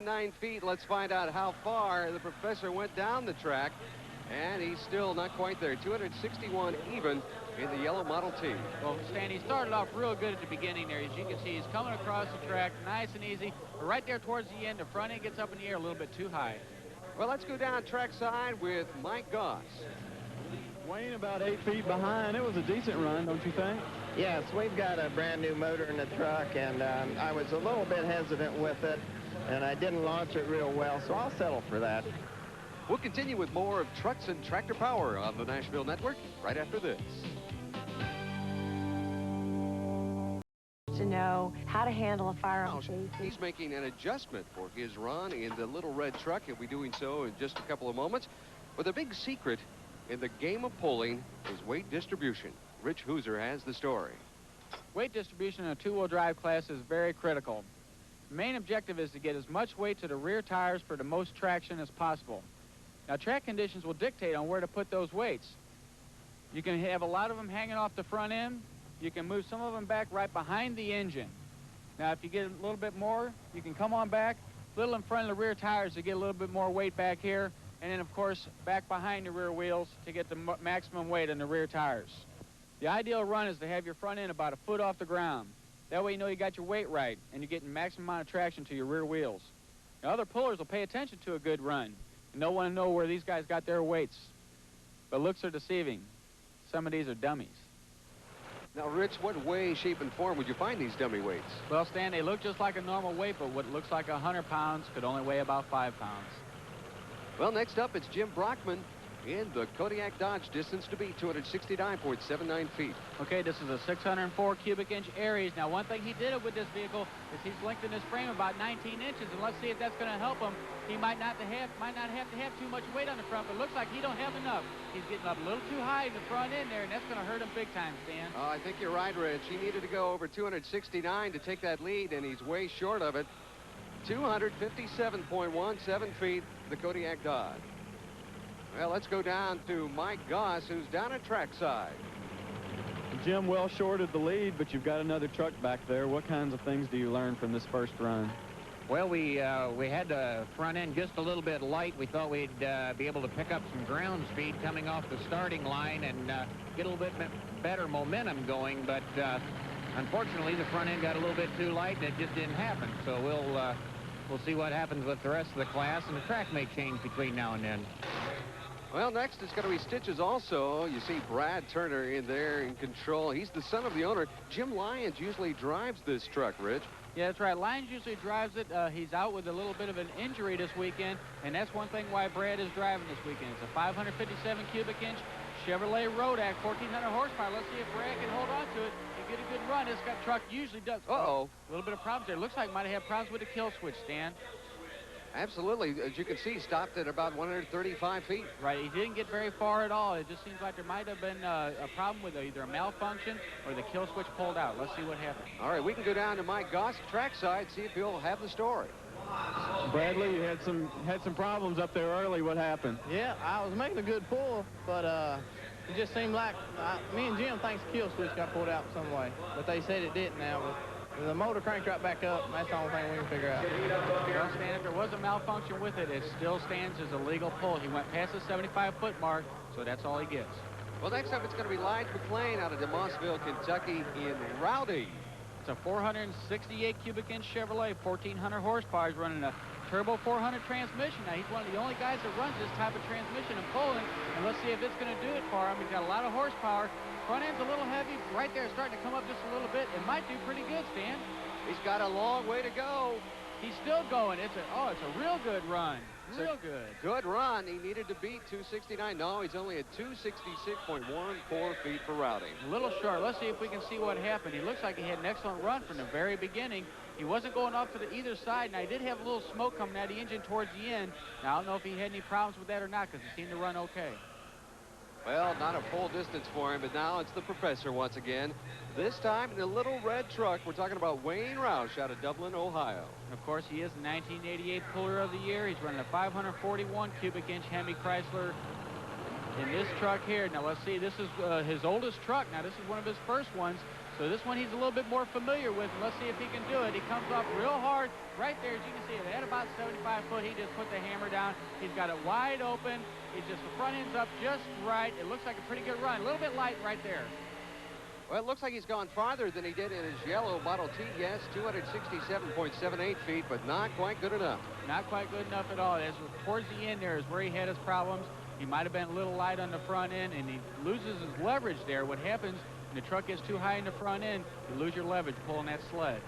9 feet. Let's find out how far the professor went down the track. And he's still not quite there. 261 even in the yellow Model T. Well, Stan, he started off real good at the beginning there. As you can see, he's coming across the track nice and easy. But right there towards the end, the front end gets up in the air a little bit too high. Well, let's go down trackside with Mike Goss. Wayne about 8 feet behind. It was a decent run, don't you think? Yes, we've got a brand new motor in the truck, and I was a little bit hesitant with it, and I didn't launch it real well, so I'll settle for that. We'll continue with more of Trucks and Tractor Power on the Nashville Network right after this. To know how to handle a firearm. He's making an adjustment for his run in the little red truck. He'll be doing so in just a couple of moments. But the big secret in the game of pulling is weight distribution. Rich Hooser has the story. Weight distribution in a two-wheel drive class is very critical. The main objective is to get as much weight to the rear tires for the most traction as possible. Now, track conditions will dictate on where to put those weights. You can have a lot of them hanging off the front end. You can move some of them back right behind the engine. Now, if you get a little bit more, you can come on back, a little in front of the rear tires to get a little bit more weight back here, and then, of course, back behind the rear wheels to get the maximum weight on the rear tires. The ideal run is to have your front end about a foot off the ground. That way you know you got your weight right, and you're getting maximum amount of traction to your rear wheels. Now, other pullers will pay attention to a good run, and they'll want to know where these guys got their weights. But looks are deceiving. Some of these are dummies. Now, Rich, what way, shape, and form would you find these dummy weights? Well, Stan, they look just like a normal weight, but what looks like 100 pounds could only weigh about 5 pounds. Well, next up, it's Jim Brockman in the Kodiak Dodge, distance to beat, 269.79 feet. Okay, this is a 604 cubic inch Aries. Now, one thing he did with this vehicle is he's lengthened his frame about 19 inches, and let's see if that's going to help him. He might not have to have too much weight on the front, but looks like he don't have enough. He's getting up a little too high in the front end there, and that's going to hurt him big time, Stan. Oh, I think you're right, Rich. He needed to go over 269 to take that lead, and he's way short of it. 257.17 feet, the Kodiak Dodge. Well, let's go down to Mike Goss, who's down at trackside. Jim well short of the lead, but you've got another truck back there. What kinds of things do you learn from this first run? Well, we had the front end just a little bit light. We thought we'd be able to pick up some ground speed coming off the starting line and get a little bit better momentum going, but unfortunately the front end got a little bit too light and it just didn't happen. So we'll see what happens with the rest of the class, and the track may change between now and then. Well, next is going to be Stitches also. You see Brad Turner in there in control. He's the son of the owner. Jim Lyons usually drives this truck, Rich. Yeah, that's right. Lyons usually drives it. He's out with a little bit of an injury this weekend, and that's one thing why Brad is driving this weekend. It's a 557 cubic inch Chevrolet Rhoads, 1,400 horsepower. Let's see if Brad can hold on to it and get a good run. This truck usually does. Uh-oh. A little bit of problems there. Looks like might have had problems with the kill switch, Stan. Absolutely. As you can see, stopped at about 135 feet. Right. He didn't get very far at all. It just seems like there might have been a problem with either a malfunction or the kill switch pulled out. Let's see what happened. All right, we can go down to Mike Goss trackside, see if he'll have the story. Bradley, you had some problems up there early. What happened? Yeah, I was making a good pull, but it just seemed like me and Jim thinks the kill switch got pulled out some way, but they said it didn't now. But the motor cranked right back up, and that's the only thing we can figure out. Well, Stan, if there was a malfunction with it, it still stands as a legal pull. He went past the 75-foot mark, so that's all he gets. Well, next up, it's going to be Lige McLean out of DeMossville, Kentucky in Rowdy. It's a 468 cubic inch Chevrolet, 1,400 horsepower. He's running a turbo 400 transmission. Now, he's one of the only guys that runs this type of transmission in Poland, and let's see if it's going to do it for him. He's got a lot of horsepower. Front end's a little heavy. Right there, it's starting to come up just a little bit. It might do pretty good, Stan. He's got a long way to go. He's still going. It's a real good run. Real good. Good run. He needed to beat 269. No, he's only at 266.14 feet for Rowdy. A little short. Let's see if we can see what happened. He looks like he had an excellent run from the very beginning. He wasn't going off to either side. Now, he did have a little smoke coming out of the engine towards the end. Now, I don't know if he had any problems with that or not, because he seemed to run okay. Well, not a full distance for him, but now it's the professor once again. This time in a little red truck. We're talking about Wayne Rous out of Dublin, Ohio. Of course, he is the 1988 Puller of the Year. He's running a 541 cubic inch Hemi Chrysler in this truck here. Now, let's see. This is his oldest truck. Now, this is one of his first ones. So this one he's a little bit more familiar with, and let's see if he can do it. He comes off real hard right there, as you can see. At about 75 foot, he just put the hammer down. He's got it wide open. He's just, the front end's up just right. It looks like a pretty good run. A little bit light right there. Well, it looks like he's gone farther than he did in his yellow Model T, yes, 267.78 feet, but not quite good enough. Not quite good enough at all. As towards the end there is where he had his problems. He might have been a little light on the front end, and he loses his leverage there. What happens when the truck gets too high in the front end, you lose your leverage pulling that sled.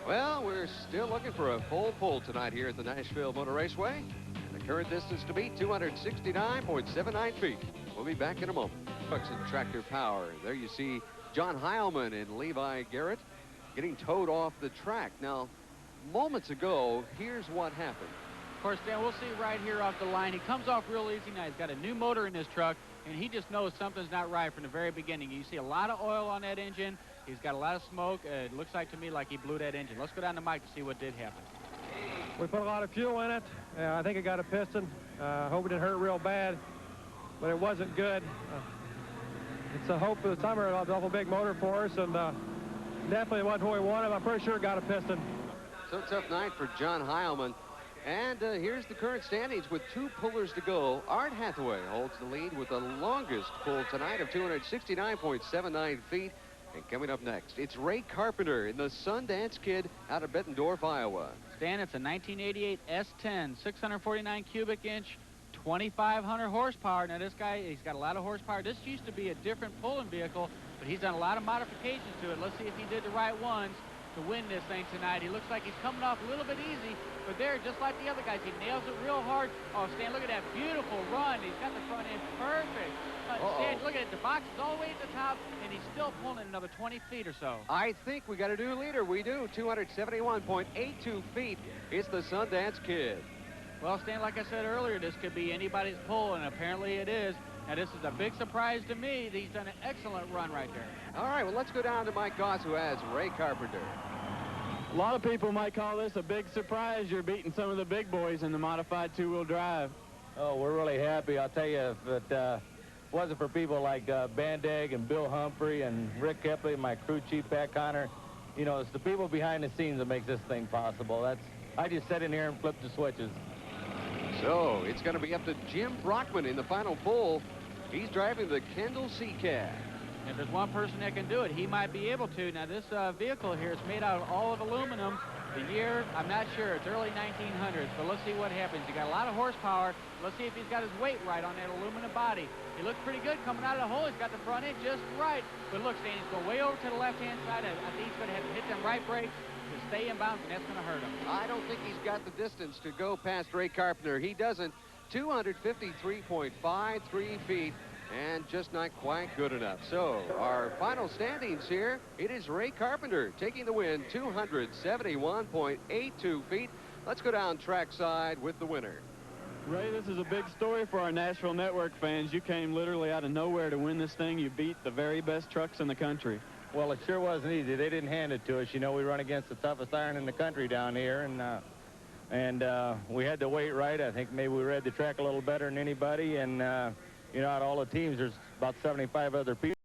Well, we're still looking for a full pull tonight here at the Nashville Motor Raceway. And the current distance to beat, 269.79 feet. We'll be back in a moment. Trucks and Tractor Power. There you see John Hilman and Levi Garrett getting towed off the track. Now, moments ago, here's what happened. Of course, Dan, we'll see right here off the line. He comes off real easy now. He's got a new motor in his truck, and he just knows something's not right from the very beginning. You see a lot of oil on that engine. He's got a lot of smoke. It looks like to me like he blew that engine. Let's go down to Mike to see what did happen. We put a lot of fuel in it. I think it got a piston. Hope it didn't hurt real bad, but it wasn't good. It's a hope for the summer. It's an awful big motor for us, and definitely wasn't what we wanted. I'm pretty sure it got a piston. So tough night for John Heilman. And here's the current standings with 2 pullers to go. Art Hathaway holds the lead with the longest pull tonight of 269.79 feet. And coming up next, it's Ray Carpenter in the Sundance Kid out of Bettendorf, Iowa. Stan, it's a 1988 S10, 649 cubic inch, 2,500 horsepower. Now this guy, he's got a lot of horsepower. This used to be a different pulling vehicle, but he's done a lot of modifications to it. Let's see if he did the right ones to win this thing tonight. He looks like he's coming off a little bit easy, but there, just like the other guys, he nails it real hard. Oh, Stan, look at that beautiful run. He's got the front end perfect. Stan, look at it. The box is all the way at the top, and he's still pulling another 20 feet or so. I think we got a new leader. We do. 271.82 feet. It's the Sundance Kid. Well, Stan, like I said earlier, this could be anybody's pull, and apparently it is. Now, this is a big surprise to me. He's done an excellent run right there. All right, well, let's go down to Mike Goss, who has Ray Carpenter. A lot of people might call this a big surprise. You're beating some of the big boys in the modified two-wheel drive. Oh, we're really happy. I'll tell you, if it wasn't for people like Bandag and Bill Humphrey and Rick Kepley, my crew chief, Pat Connor, you know, it's the people behind the scenes that make this thing possible. I just sit in here and flip the switches. So it's going to be up to Jim Brockman in the final pull. He's driving the Kendall C-Cab. If there's one person that can do it, he might be able to. Now, this vehicle here is made out of all of aluminum. The year, I'm not sure. It's early 1900s, but let's see what happens. He got a lot of horsepower. Let's see if he's got his weight right on that aluminum body. He looks pretty good coming out of the hole. He's got the front end just right. But look, Stan, he's going way over to the left-hand side. I think he's going to have to hit them right brakes to stay in bounds, and that's going to hurt him. I don't think he's got the distance to go past Ray Carpenter. He doesn't. 253.53 feet. And just not quite good enough. So our final standings here, it is Ray Carpenter taking the win, 271.82 feet. Let's go down trackside with the winner. Ray, this is a big story for our Nashville Network fans. You came literally out of nowhere to win this thing. You beat the very best trucks in the country. Well, it sure wasn't easy. They didn't hand it to us. You know, we run against the toughest iron in the country down here, and we had to wait right. I think maybe we read the track a little better than anybody, and you know, out of all the teams, there's about 75 other people.